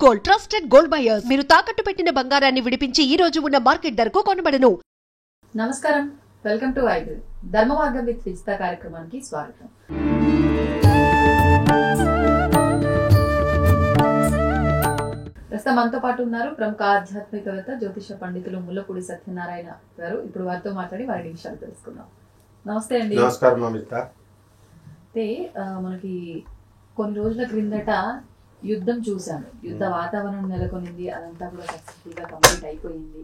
Gold, trusted gold buyers. మీరు తాకట్టు పెట్టిన బంగారాన్ని విడిపించి ఈ రోజు ఉన్న మార్కెట్ ధరకు కొనబడను. నమస్కారం, వెల్కమ్ టు ఐబిల్ ధర్మ మార్గం విత్ విజిత కార్యక్రమానికి స్వాగతం. ప్రస్తుతం మనతో పాటు ఉన్నారు ప్రముఖ ఆధ్యాత్మికవేత్త, జ్యోతిష పండితులు ముల్లపూడి సత్యనారాయణ గారు. ఇప్పుడు వారితో మాట్లాడి వారి విషయాలు తెలుసుకుందాం. నమస్తే అండి. నమస్కారం అమిత. అయితే మనకి కొన్ని రోజుల క్రిందట యుద్ధం చూసాము. యుద్ధ వాతావరణం నెలకొనింది, అదంతా కూడా సక్సెస్ఫుల్ గా కంప్లీట్ అయిపోయింది.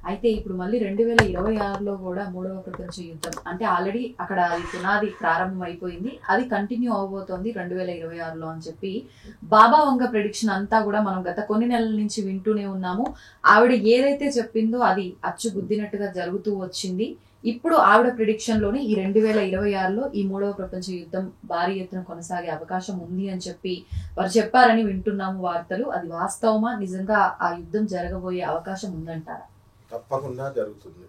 అయితే ఇప్పుడు మళ్ళీ 2026లో కూడా 3వ ప్రపంచ యుద్ధం అంటే ఆల్రెడీ అక్కడ పునాది ప్రారంభం అయిపోయింది, అది కంటిన్యూ అవబోతోంది 2026లో అని చెప్పి బాబా వంగ ప్రెడిక్షన్ అంతా కూడా మనం గత కొన్ని నెలల నుంచి వింటూనే ఉన్నాము. ఆవిడ ఏదైతే చెప్పిందో అది అచ్చు గుద్దినట్టుగా జరుగుతూ వచ్చింది. ఇప్పుడు ఆవిడ ప్రిడిక్షన్ లోని ఈ 2026లో ఈ 3వ ప్రపంచ యుద్ధం భారీ ఎత్తున కొనసాగే అవకాశం ఉంది అని చెప్పి వారు చెప్పారని వింటున్నాము వార్తలు. అది వాస్తవమా? నిజంగా ఆ యుద్ధం జరగబోయే అవకాశం ఉందంటారా? తప్పకుండా జరుగుతుంది.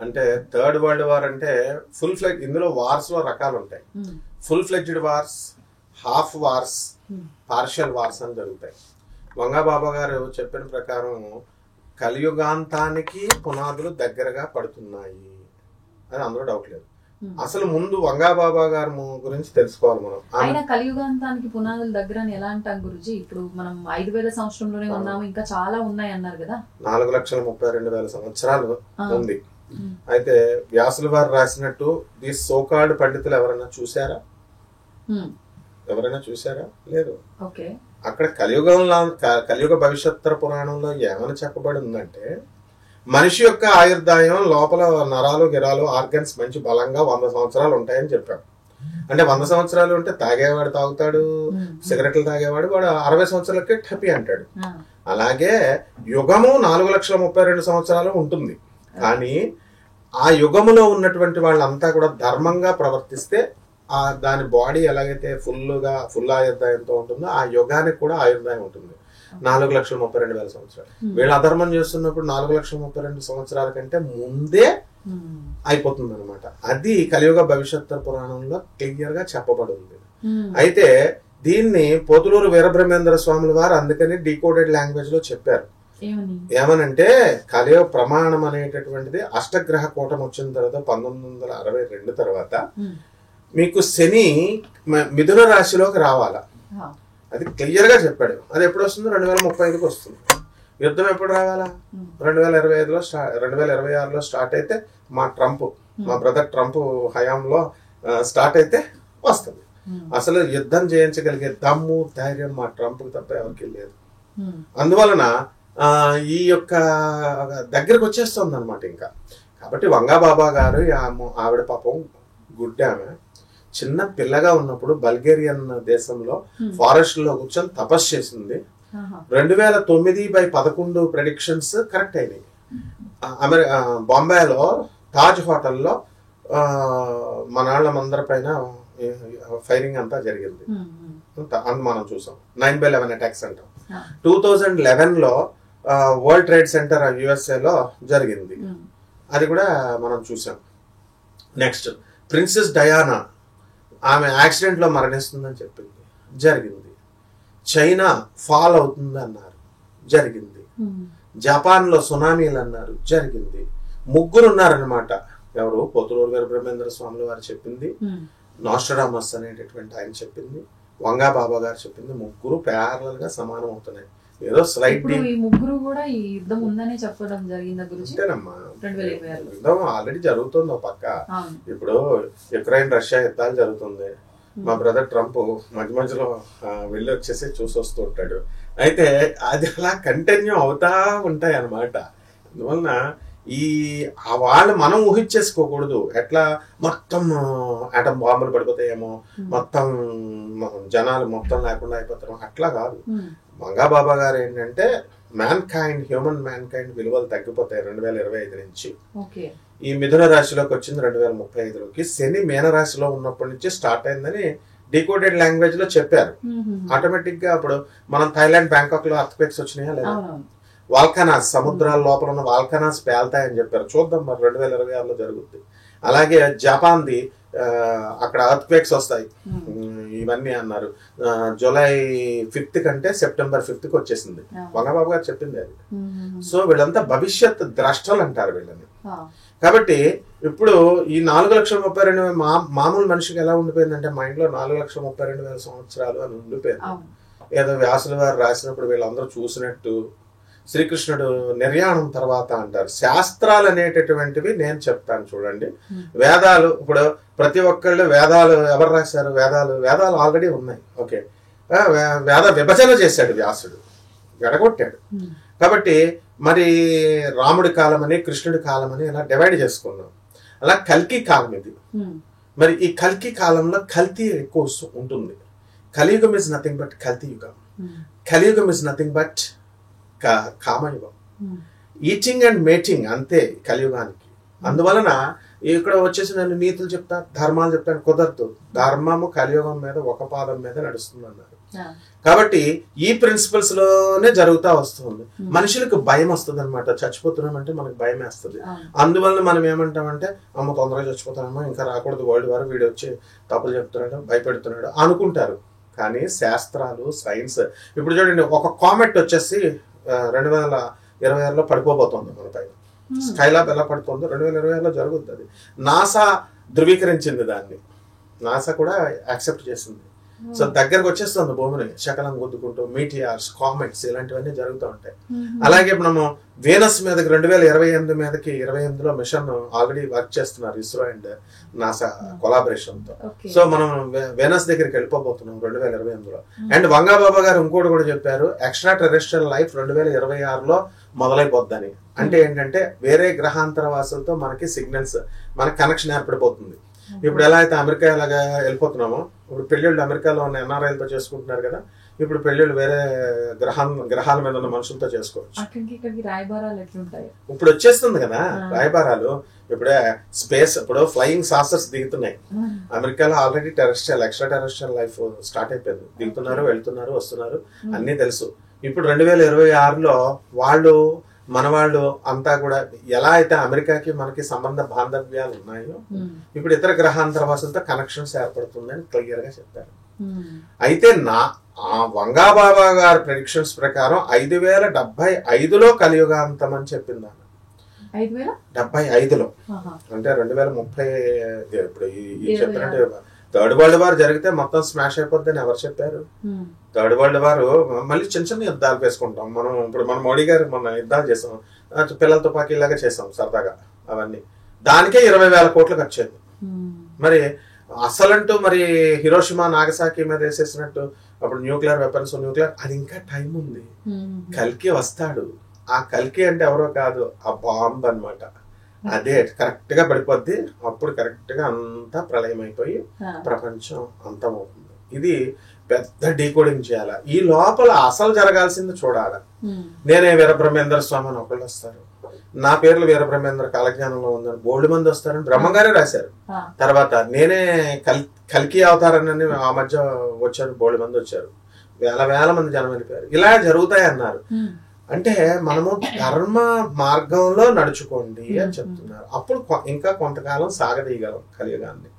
అంటే థర్డ్ వరల్డ్ వార్ అంటే ఫుల్ ఫ్లెడ్జ్, ఇందులో వార్స్ లో రకాలు ఉంటాయి. Full fledged wars, half wars, partial wars అని జరుగుతాయి. వంగబాబా గారు చెప్పిన ప్రకారం కలియుగాంతానికి పునాదులు దగ్గరగా పడుతున్నాయి అని అందులో డౌట్ లేదు. అసలు ముందు వంగబాబా గారి గురించి తెలుసుకోవాలి మనం. ఆయన కలియుగాంతానికి పునాదులు దగ్గర అని ఎలా అంటాం గురుజీ? ఇప్పుడు మనం 5000 సంవత్సరంలోనే ఉన్నాము, ఇంకా చాలా ఉన్నాయి అన్నారు కదా. 4,32,000 సంవత్సరాలు ఉంది. అయితే వ్యాసుల వారు రాసినట్టు ఈ సోకాల్డ్ పండితులు ఎవరైనా చూసారా? లేదు. అక్కడ కలియుగ భవిష్యత్తర పురాణంలో ఏమని చెప్పబడి ఉందంటే, మనిషి యొక్క ఆయుర్దాయం లోపల నరాలు గిరాలు ఆర్గన్స్ మంచి బలంగా 100 సంవత్సరాలు ఉంటాయని చెప్పాడు. అంటే 100 సంవత్సరాలు ఉంటే తాగేవాడు తాగుతాడు, సిగరెట్లు తాగేవాడు వాడు 60 సంవత్సరాలకే టపి అంటాడు. అలాగే యుగము 4,32,000 సంవత్సరాలు ఉంటుంది. కానీ ఆ యుగములో ఉన్నటువంటి వాళ్ళంతా కూడా ధర్మంగా ప్రవర్తిస్తే దాని బాడీ ఎలాగైతే ఫుల్ ఆయుర్దాయంతో ఉంటుందో ఆ యుగానికి కూడా ఆయుర్దాయం ఉంటుంది. 4,32,000 సంవత్సరాలు. వీళ్ళు అధర్మం చేస్తున్నప్పుడు 4,32,000 సంవత్సరాల కంటే ముందే అయిపోతుంది అనమాట. అది కలియుగ భవిష్యత్తు పురాణంలో క్లియర్ గా చెప్పబడి ఉంది. అయితే దీన్ని పోతులూరు వీరబ్రహ్మేంద్ర స్వాముల వారు అందుకని డీకోడెడ్ లాంగ్వేజ్ లో చెప్పారు. ఏమనంటే కలియుగ ప్రమాణం అనేటటువంటిది అష్టగ్రహ కూటమి వచ్చిన తర్వాత 1962 తర్వాత మీకు శని మిథున రాశిలోకి రావాలా, అది క్లియర్ గా చెప్పాడు. అది ఎప్పుడు వస్తుంది? 2035కి వస్తుంది. యుద్ధం ఎప్పుడు రావాలా? 2026లో స్టార్ట్ అయితే మా బ్రదర్ ట్రంప్ హయాంలో స్టార్ట్ అయితే వస్తుంది. అసలు యుద్ధం చేయించగలిగే దమ్ము ధైర్యం మా ట్రంప్ తప్ప ఎవరికి లేదు. అందువలన ఈ యొక్క దగ్గరకు వచ్చేస్తుంది అనమాట ఇంకా. కాబట్టి వంగబాబా గారు ఆవిడ పాపం గుడ్డ ఆమె చిన్న పిల్లగా ఉన్నప్పుడు బల్గేరియన్ దేశంలో ఫారెస్ట్ లో కూర్చొని తపస్సు చేసింది. 2009/11 ప్రెడిక్షన్స్ కరెక్ట్ అయినాయి. బాంబేలో తాజ్ హోటల్లో మనాళ్ళమందరి పైన ఫైరింగ్ అంతా జరిగింది. మనం చూసాం. 9/11 అటాక్స్ అంటాం. 2011లో వరల్డ్ ట్రేడ్ సెంటర్ USA లో జరిగింది. అది కూడా మనం చూసాం. నెక్స్ట్ ప్రిన్సెస్ డయానా ఆమె యాక్సిడెంట్ లో మరణిస్తుందని చెప్పింది, జరిగింది. చైనా ఫాల్ అవుతుంది అన్నారు, జరిగింది. జపాన్ లో సునామీలు అన్నారు, జరిగింది. ముగ్గురు ఉన్నారనమాట. ఎవరు? పోతులూరు వీరబ్రహ్మేంద్ర స్వాముల వారు చెప్పింది, నాస్ట్రాడమస్ అనేటటువంటి ఆయన చెప్పింది, వంగబాబా గారు చెప్పింది. ముగ్గురు ప్యారలల్ గా సమానం అవుతున్నాయి. ఏదో స్లైట్ ముగ్గురు కూడా ఈ యుద్ధం ఉందని చెప్పడం జరిగింది గురించి. అంతేనమ్మా, యుద్ధం ఆల్రెడీ జరుగుతుంది. ఒక పక్క ఇప్పుడు యుక్రెయిన్ రష్యా యుద్ధాలు జరుగుతుంది. మా బ్రదర్ ట్రంప్ మధ్య మధ్యలో వెళ్ళి వచ్చేసి చూసి వస్తూ ఉంటాడు. అయితే అది అలా కంటిన్యూ అవుతా ఉంటాయి అన్నమాట. అందువలన వాళ్ళు మనం ఊహించేసుకోకూడదు. ఎట్లా మొత్తం ఆటం బాంబులు పడిపోతాయేమో, మొత్తం జనాలు మొత్తం లేకుండా అయిపోతారు, అట్లా కాదు. వంగబాబా గారు ఏంటంటే హ్యూమన్ మ్యాన్ కైండ్ విలువలు తగ్గిపోతాయి 2025 నుంచి. ఈ మిథున రాశిలోకి వచ్చింది 2035లోకి. శని మీనరాశిలో ఉన్నప్పటి నుంచి స్టార్ట్ అయిందని డీకోడెడ్ లాంగ్వేజ్ లో చెప్పారు. ఆటోమేటిక్ గా అప్పుడు మనం థాయిలాండ్ బ్యాంకాక్ లో అర్త్క్వేక్స్ వచ్చినాయా లేదా? వాల్కనాస్, సముద్రాల లోపల ఉన్న వాల్కనాస్ పేల్తాయని చెప్పారు. చూద్దాం మరి 2026లో జరుగుతుంది. అలాగే జపాన్ది అక్కడ అర్త్ క్వేక్స్ వస్తాయి ఇవన్నీ అన్నారు. జూలై 5th కంటే సెప్టెంబర్ 5th వచ్చేసింది. వంగబాబు గారు చెప్పింది అది. సో వీళ్ళంతా భవిష్యత్ ద్రష్టలు అంటారు వీళ్ళని. కాబట్టి ఇప్పుడు ఈ 4,32,000 మామూలు మనిషికి ఎలా ఉండిపోయిందంటే మైండ్ లో 4,32,000 సంవత్సరాలు అని ఉండిపోయింది. ఏదో వ్యాసుల వారు రాసినప్పుడు వీళ్ళందరూ చూసినట్టు శ్రీకృష్ణుడు నిర్యాణం తర్వాత అంటారు. శాస్త్రాలు అనేటటువంటివి నేను చెప్తాను చూడండి. వేదాలు ఇప్పుడు ప్రతి ఒక్కళ్ళు వేదాలు ఎవరు రాశారు? వేదాలు ఆల్రెడీ ఉన్నాయి. ఓకే, వేద విభజన చేశాడు వ్యాసుడు, విడగొట్టాడు. కాబట్టి మరి రాముడి కాలం అని కృష్ణుడి కాలం అని ఇలా డివైడ్ చేసుకున్నాం. అలా కల్కి కాలం ఇది. మరి ఈ కల్కి కాలంలో కల్తీ ఎక్కువ ఉంటుంది. కలియుగం ఇస్ నథింగ్ బట్ కల్తీ యుగం. కలియుగం ఇస్ నథింగ్ బట్ కామయుగం. ఈటింగ్ అండ్ మేటింగ్ అంతే కలియుగానికి. అందువలన ఇక్కడ వచ్చేసి నేను నీతులు చెప్తాను, ధర్మాలు చెప్తాను, కుదరదు. ధర్మము కలియుగం మీద ఒక పాదం మీద నడుస్తుంది అన్నారు. కాబట్టి ఈ ప్రిన్సిపల్స్ లోనే జరుగుతా వస్తుంది. మనుషులకు భయం వస్తుంది అనమాట. చచ్చిపోతున్నామంటే మనకు భయం వేస్తుంది. అందువలన మనం ఏమంటామంటే అమ్మ తొందరగా చచ్చిపోతానమ్మా, ఇంకా రాకూడదు వరల్డ్ వార్, వీడు వచ్చి తప్పులు చెప్తున్నాడు, భయపెడుతున్నాడు అనుకుంటారు. కానీ శాస్త్రాలు, సైన్స్ ఇప్పుడు చూడండి, ఒక కామెట్ వచ్చేసి 2026లో పడిపోబోతోంది మన పైన. స్కైలాబ్ ఎలా పడుతుందో 2026లో జరుగుతుంది. అది నాసా ధృవీకరించింది దాన్ని. నాసా కూడా యాక్సెప్ట్ చేసింది. సో దగ్గరకు వచ్చేస్తుంది భూమిని శకలం గుద్దుకుంటూ. మీటియార్స్, కామెట్స్ ఇలాంటివన్నీ జరుగుతూ ఉంటాయి. అలాగే మనము వేనస్ మీదకి 2028 మీదకి 28లో మిషన్ ఆల్రెడీ వర్క్ చేస్తున్నారు ఇస్రో అండ్ నాసా కొలాబరేషన్ తో. సో మనం వేనస్ దగ్గరికి వెళ్ళిపోబోతున్నాం 2028లో. అండ్ వంగాబాబా గారు ఇంకోటి కూడా చెప్పారు, ఎక్స్ట్రా టెరెస్ట్రియల్ లైఫ్ 2026లో మొదలైపోద్దని. అంటే ఏంటంటే వేరే గ్రహాంతర వాసులతో మనకి సిగ్నల్స్, మనకి కనెక్షన్ ఏర్పడిపోతుంది. ఇప్పుడు ఎలా అయితే అమెరికా ఎలాగా వెళ్ళిపోతున్నామో, ఇప్పుడు పెళ్ళిళ్ళు అమెరికాలో ఉన్న ఎన్ఆర్ఐలతో చేసుకుంటున్నారు కదా, ఇప్పుడు పెళ్ళిళ్ళు వేరే గ్రహాల మీద ఉన్న మనుషులతో చేసుకోవచ్చు. ఇప్పుడు వచ్చేస్తుంది కదా రాయబారాలు. ఇప్పుడే స్పేస్, ఇప్పుడు ఫ్లయింగ్ సాసర్స్ దిగుతున్నాయి అమెరికాలో. Already terrestrial, extra terrestrial life start అయిపోయింది. దిగుతున్నారు, వెళ్తున్నారు, వస్తున్నారు, అన్ని తెలుసు. ఇప్పుడు 2026లో వాళ్ళు మనవాళ్ళు అంతా కూడా ఎలా అయితే అమెరికాకి మనకి సంబంధ బాంధవ్యాలు ఉన్నాయో, ఇప్పుడు ఇతర గ్రహాంతర వాసులతో కనెక్షన్స్ ఏర్పడుతుందని క్లియర్ గా చెప్పారు. అయితే వంగాబాబా గారి ప్రెడిక్షన్స్ ప్రకారం 5075లో కలియుగాంతం అని చెప్పింది. 5075లో అంటే 2030. ఇప్పుడు చెప్పినట్టు థర్డ్ వరల్డ్ వార్ జరిగితే మొత్తం స్మాష్ అయిపోద్దని ఎవరు చెప్పారు? థర్డ్ వరల్డ్ వార్ మళ్ళీ చిన్న చిన్న యుద్ధాలు వేసుకుంటాం మనం. ఇప్పుడు మన మోడీ గారు మొన్న యుద్ధాలు చేసాం, పిల్లల తుపాకీలాగా చేసాం సరదాగా. అవన్నీ దానికే 20,000 కోట్లు ఖర్చు అయింది. మరి అసలంటూ మరి హిరోషిమా నాగసాకి మీద వేసేసినట్టు అప్పుడు న్యూక్లియర్ వెపన్స్, అది ఇంకా టైం ఉంది. కల్కి వస్తాడు. ఆ కల్కి అంటే ఎవరో కాదు, ఆ బాంబ్ అన్నమాట. అదే కరెక్ట్ గా పడిపోద్ది. అప్పుడు కరెక్ట్ గా అంతా ప్రళయం అయిపోయి ప్రపంచం అంతమవుతుంది. ఇది పెద్ద డీకోడింగ్ చేయాలి. ఈ లోపల అసలు జరగాల్సింది చూడాలి. నేనే వీరబ్రహ్మేంద్ర స్వామి అని ఒకళ్ళు వస్తారు, నా పేర్లు వీరబ్రహ్మేంద్ర కాలజ్ఞానంలో ఉందని బోల్డ్ మంది వస్తారని బ్రహ్మగారే రాశారు. తర్వాత నేనే కల్కి అవతారాన్ని ఆ మధ్య వచ్చారు, బోల్డ్ మంది వచ్చారు, వేల మంది జనం వెళ్ళిపోయారు. ఇలా జరుగుతాయి అన్నారు. అంటే మనము ధర్మ మార్గంలో నడుచుకోండి అని చెప్తున్నారు. అప్పుడు ఇంకా కొంతకాలం సాగదీయగలం కలియుగాన్ని.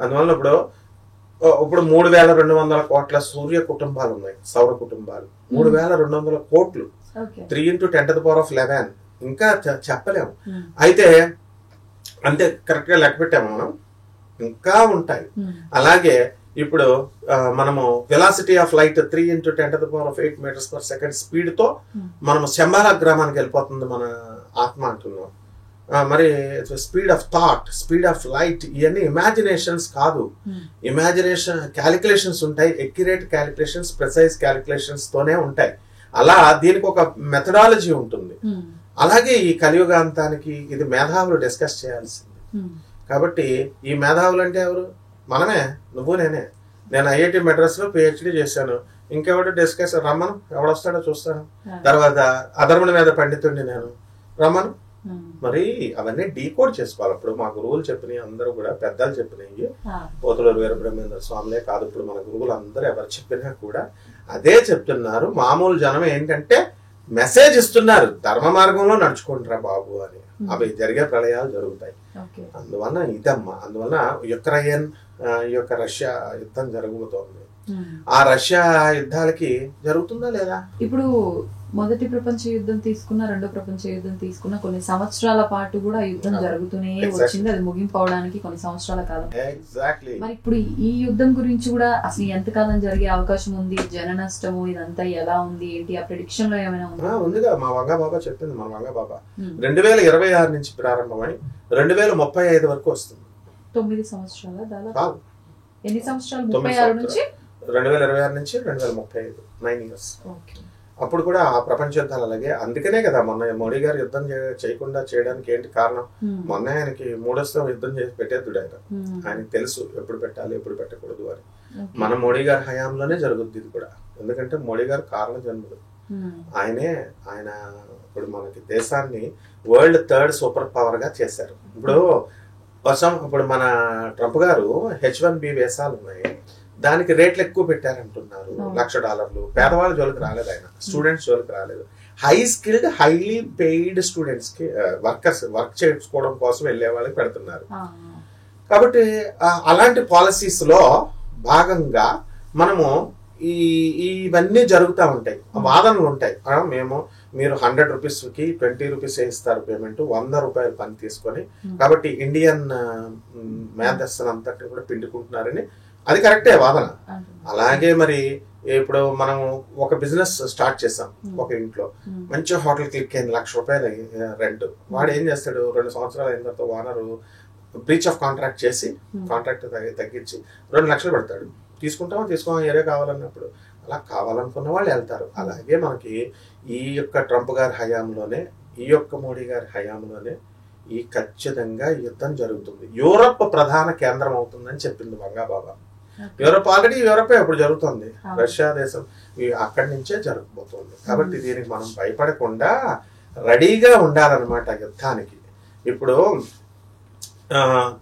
అందువల్ల ఇప్పుడు 3,200 కోట్ల సూర్య కుటుంబాలు ఉన్నాయి, సౌర కుటుంబాలు. 3,200 కోట్లు, 3 × 10⁻11. ఇంకా చెప్పలేము. అయితే అంతే కరెక్ట్ గా లెక్క పెట్టాము మనం. ఇంకా ఉంటాయి. అలాగే ఇప్పుడు మనము velocity of light 3 × 10⁸ metres per second speed తో మనము శంబాలా గ్రామానికి వెళ్ళిపోతుంది మన ఆత్మ అంటున్నాం. మరి speed of thought, speed of light, ఇవన్నీ ఇమాజినేషన్స్ కాదు. ఇమాజినేషన్ క్యాలిక్యులేషన్స్ ఉంటాయి, ఎక్యురేట్ క్యాలిక్యులేషన్స్, ప్రిసైజ్ క్యాలిక్యులేషన్స్ తోనే ఉంటాయి. అలా దీనికి ఒక మెథడాలజీ ఉంటుంది. అలాగే ఈ కలియుగాంతానికి ఇది మేధావులు డిస్కస్ చేయాల్సింది. కాబట్టి ఈ మేధావులు అంటే ఎవరు? మనమే, నువ్వు నేనే. నేను ఐఐటి మెడ్రాస్ లో PhD చేశాను. ఇంకెవడు డిస్కస్ రమ్మను, ఎవడొస్తాడో చూస్తాను. తర్వాత అధర్ముల మీద పండితుడిని నేను, రమ్మను. మరి అవన్నీ డీకోడ్ చేసుకోవాలి. ఇప్పుడు మా గురువులు చెప్పినవి అందరూ కూడా పెద్దలు చెప్పినవి, పోతులూరు వీరబ్రహ్మేంద్ర స్వామిలే కాదు, ఇప్పుడు మన గురువులు అందరూ ఎవరు చెప్పినా కూడా అదే చెప్తున్నారు. మామూలు జనం ఏంటంటే మెసేజ్ ఇస్తున్నారు, ధర్మ మార్గంలో నడుచుకుంటారా బాబు అని. అవి జరిగే ప్రళయాలు జరుగుతాయి. అందువలన ఇదమ్మా, అందువలన యుక్రెయిన్ ఈ యొక్క రష్యా యుద్ధం జరగబోతోంది. ఆ రష్యా యుద్ధాలకి జరుగుతుందా లేదా? ఇప్పుడు మొదటి ప్రపంచ యుద్ధం తీసుకున్న, రెండో ప్రపంచ యుద్ధం తీసుకున్న కొన్ని సంవత్సరాల పాటు కూడా యుద్ధం జరుగుతూనే వచ్చింది. అది ముగింపు అవడానికి కొన్ని సంవత్సరాల కాలం. ఎగ్జాక్ట్లీ. మరి ఇప్పుడు ఈ యుద్ధం గురించి కూడా అసలు ఎంతకాలం జరిగే అవకాశం ఉంది, జన నష్టము ఇదంతా ఎలా ఉంది, ఏంటి ఆ ప్రిడిక్షన్ లో ఏమైనా ఉందిగా? మా వంగా బాబా చెప్పింది. మన వంగా బాబా 2026 నుంచి ప్రారంభమై 2035 వరకు వస్తుంది. 9 సంవత్సరాల దాదాపు. ఎన్ని సంవత్సరాలు? 36 నుంచి 2026 నుంచి 2035, 9 years. అప్పుడు కూడా ఆ ప్రపంచ యుద్ధాలు అలాగే. అందుకనే కదా మొన్న మోడీ గారు యుద్ధం చేయకుండా చేయడానికి ఏంటి కారణం? మొన్న ఆయనకి మూడోస్తాం యుద్ధం చేసి పెట్టేద్దుడు ఆయన. ఆయనకి తెలుసు ఎప్పుడు పెట్టాలి, ఎప్పుడు పెట్టకూడదు అని. మన మోడీ గారి హయాంలోనే జరుగుద్ది ఇది కూడా. ఎందుకంటే మోడీ గారు కారణ జన్ముడు. ఆయన ఇప్పుడు మనకి దేశాన్ని వరల్డ్ 3rd సూపర్ పవర్ గా చేశారు. ఇప్పుడు మన ట్రంప్ గారు H1B వీసాలు ఉన్నాయి, దానికి రేట్లు ఎక్కువ పెట్టారంటున్నారు. $1,00,000. పేదవాళ్ళ జోలికి రాలేదు ఆయన, స్టూడెంట్స్ జోలికి రాలేదు. High skilled, highly paid students కి వర్క్ చేసుకోవడం కోసం వెళ్లే వాళ్ళకి పెడుతున్నారు. కాబట్టి అలాంటి పాలసీస్ లో భాగంగా మనము ఇవన్నీ జరుగుతూ ఉంటాయి, వాదనలు ఉంటాయి. మీరు 100 రూపీస్కి 20 రూపీస్ ఇస్తారు పేమెంట్, 100 రూపాయలు పని తీసుకొని, కాబట్టి ఇండియన్ మేధస్సును అంతటి కూడా పిండుకుంటున్నారని. అది కరెక్టే వాదన. అలాగే మరి ఇప్పుడు మనం ఒక బిజినెస్ స్టార్ట్ చేసాం ఒక ఇంట్లో, మంచి హోటల్ క్లిక్ అయింది, ₹1,00,000 రెంట్. వాడు ఏం చేస్తాడు, 2 సంవత్సరాలు అయిన తర్వాత ఓనరు బ్రీచ్ ఆఫ్ కాంట్రాక్ట్ చేసి కాంట్రాక్ట్ తగ్గించి 2 లక్షలు పెడతాడు. తీసుకోమా ఏరే కావాలన్నప్పుడు అలా కావాలనుకున్న వాళ్ళు వెళ్తారు. అలాగే మనకి ఈ యొక్క ట్రంప్ గారి హయాంలోనే, ఈ యొక్క మోడీ గారి హయాంలోనే ఖచ్చితంగా యుద్ధం జరుగుతుంది. యూరప్ ప్రధాన కేంద్రం అవుతుందని చెప్పింది వంగా బాబా. ఆల్రెడీ యూరప్ ఇప్పుడు జరుగుతుంది, రష్యా దేశం అక్కడి నుంచే జరగబోతుంది. కాబట్టి దీనికి మనం భయపడకుండా రెడీగా ఉండాలన్నమాట యుద్ధానికి. ఇప్పుడు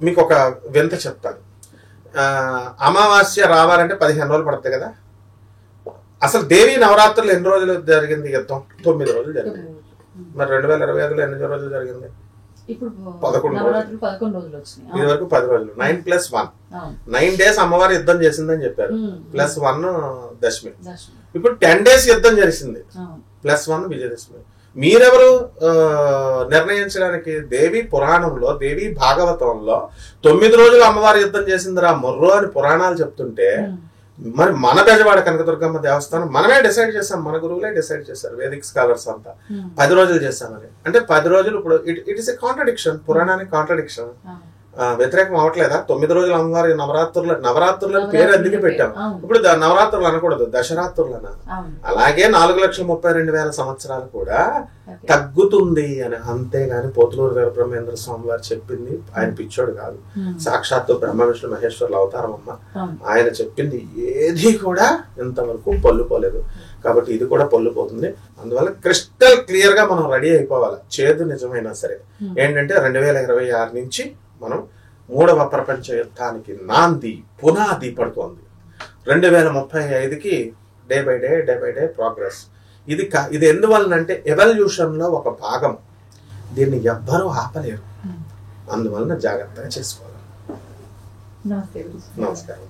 మీకు ఒక వింత చెప్తాను. అమావాస్య రావాలంటే 15 రోజులు పడుతుంది కదా. అసలు దేవీ నవరాత్రులు ఎన్ని రోజులు జరిగింది యుద్ధం? 9 రోజులు జరిగింది. మరి 2025లో ఎన్ని రోజులు జరిగింది? 11 రోజులు. ఇది వరకు 10 రోజులు. 9+1 9 days అమ్మవారు యుద్ధం చేసిందని చెప్పారు, +1 దశమి. ఇప్పుడు 10 days యుద్ధం జరిగింది, +1 విజయదశమి. మీరెవరు నిర్ణయించడానికి? దేవి పురాణంలో, దేవి భాగవతంలో 9 రోజులు అమ్మవారి యుద్ధం చేసిందిరా మొర్రో అని పురాణాలు చెప్తుంటే, మరి మన బెజవాడ కనకదుర్గమ్మ దేవస్థానం మనమే డిసైడ్ చేసాం, మన గురువులే డిసైడ్ చేశారు, వేదిక్ స్కాలర్స్ అంతా 10 రోజులు చేస్తామని. అంటే 10 రోజులు ఇప్పుడు ఇట్ ఈస్ ఎ కాంట్రడిక్షన్, పురాణానికి కాంట్రడిక్షన్. వ్యతిరేకం అవట్లేదా? 9 రోజులు అమ్మవారి నవరాత్రుల పేరు అందుకే పెట్టాం. ఇప్పుడు నవరాత్రులు అనకూడదు, దశరాత్రులు అనాలి. అలాగే 4,32,000 సంవత్సరాలు కూడా తగ్గుతుంది అని. అంతేగాని పోతులూరు వీరబ్రహ్మేంద్ర స్వామి వారు చెప్పింది, ఆయన పిచ్చోడు కాదు, సాక్షాత్తు బ్రహ్మ విష్ణు మహేశ్వరుల అవతారం అమ్మ. ఆయన చెప్పింది ఏది కూడా ఇంతవరకు పొల్లుపోలేదు. కాబట్టి ఇది కూడా పొల్లుపోతుంది. అందువల్ల క్రిస్టల్ క్లియర్ గా మనం రెడీ అయిపోవాలి. చేదు నిజమైనా సరే ఏంటంటే 2026 నుంచి మనం 3వ ప్రపంచ యుద్ధానికి నాంది, పునాది పడుతోంది. 2035కి డే బై డే ప్రోగ్రెస్. ఇది ఎందువలనంటే ఎవల్యూషన్ లో ఒక భాగం. దీన్ని ఎవ్వరూ ఆపలేరు. అందువలన జాగ్రత్తగా చేసుకోవాలి. నమస్కారం.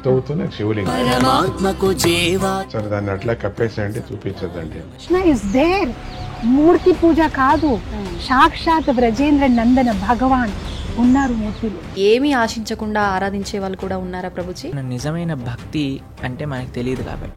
తవ్వుతున్న శివలింగం సరే, దాన్ని అట్లా కప్పేసేయండి, చూపించదండి. Krishna is there. మూర్తి పూజ కాదు, సాక్షాత్ బ్రజేంద్ర నందన భగవాన్ ఉన్నారు మూర్తిలో. ఏమీ ఆశించకుండా ఆరాధించే వాళ్ళు కూడా ఉన్నారా ప్రభుజీ? నిజమైన భక్తి అంటే మనకు తెలియదు కాబట్టి